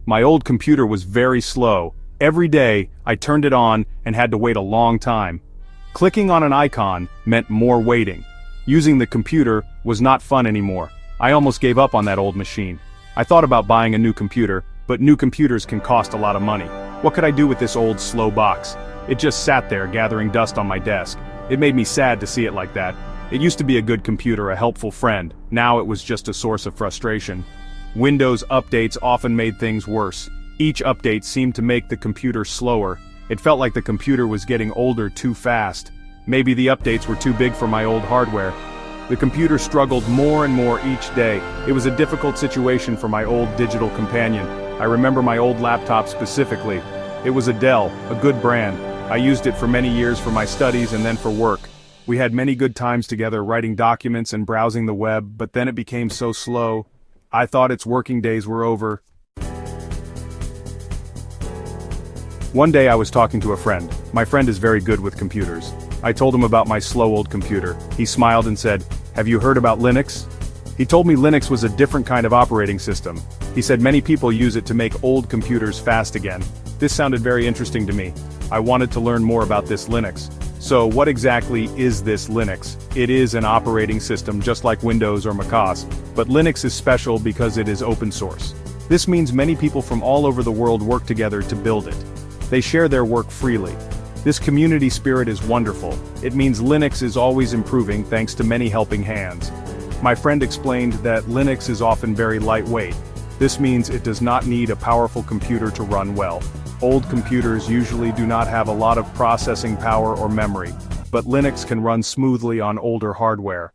My old computer was very slow. Every day, I turned it on and had to wait a long time. Clicking on an icon meant more waiting. Using the computer was not fun anymore. I almost gave up on that old machine. I thought about buying a new computer, but new computers can cost a lot of money. What could I do with this old, slow box? It just sat there gathering dust on my desk. It made me sad to see it like that. It used to be a good computer, a helpful friend. Now it was just a source of frustration. Windows updates often made things worse. Each update seemed to make the computer slower. It felt like the computer was getting older too fast. Maybe the updates were too big for my old hardware. The computer struggled more and more each day. It was a difficult situation for my old digital companion. I remember my old laptop specifically. It was a Dell, a good brand. I used it for many years for my studies and then for work. We had many good times together writing documents and browsing the web, but then it became so slow. I thought its working days were over. One day I was talking to a friend. My friend is very good with computers. I told him about my slow old computer. He smiled and said, "Have you heard about Linux?" He told me Linux was a different kind of operating system. He said many people use it to make old computers fast again. This sounded very interesting to me. I wanted to learn more about this Linux. So what exactly is this Linux? It is an operating system just like Windows or macOS, but Linux is special because it is open source. This means many people from all over the world work together to build it. They share their work freely. This community spirit is wonderful. It means Linux is always improving thanks to many helping hands. My friend explained that Linux is often very lightweight. This means it does not need a powerful computer to run well. Old computers usually do not have a lot of processing power or memory, but Linux can run smoothly on older hardware.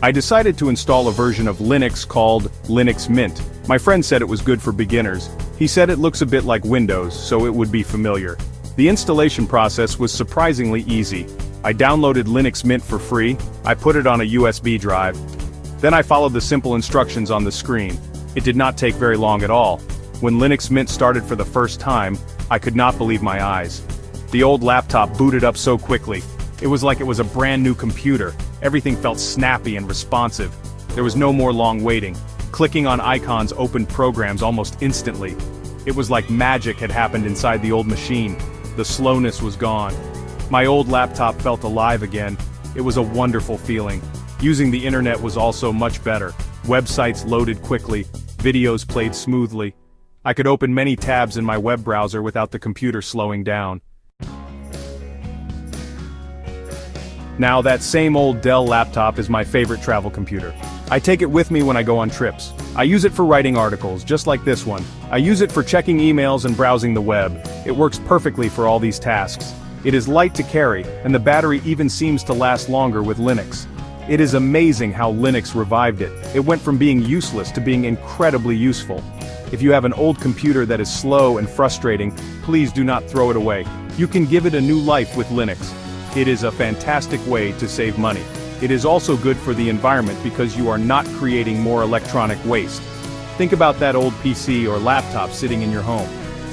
I decided to install a version of Linux called Linux Mint. My friend said it was good for beginners. He said it looks a bit like Windows, so it would be familiar. The installation process was surprisingly easy. I downloaded Linux Mint for free. I put it on a USB drive. Then I followed the simple instructions on the screen. It did not take very long at all. When Linux Mint started for the first time, I could not believe my eyes. The old laptop booted up so quickly. It was like it was a brand new computer. Everything felt snappy and responsive. There was no more long waiting. Clicking on icons opened programs almost instantly. It was like magic had happened inside the old machine. The slowness was gone. My old laptop felt alive again. It was a wonderful feeling. Using the internet was also much better. Websites loaded quickly. Videos played smoothly. I could open many tabs in my web browser without the computer slowing down. Now that same old Dell laptop is my favorite travel computer. I take it with me when I go on trips. I use it for writing articles, just like this one. I use it for checking emails and browsing the web. It works perfectly for all these tasks. It is light to carry, and the battery even seems to last longer with Linux. It is amazing how Linux revived it. It went from being useless to being incredibly useful. If you have an old computer that is slow and frustrating, please do not throw it away. You can give it a new life with Linux. It is a fantastic way to save money. It is also good for the environment because you are not creating more electronic waste. Think about that old PC or laptop sitting in your home.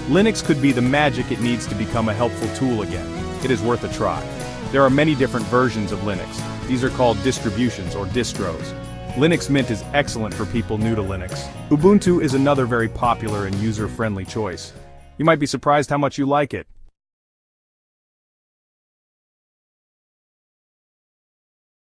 Linux could be the magic it needs to become a helpful tool again. It is worth a try. There are many different versions of Linux. These are called distributions or distros. Linux Mint is excellent for people new to Linux. Ubuntu is another very popular and user-friendly choice. You might be surprised how much you like it.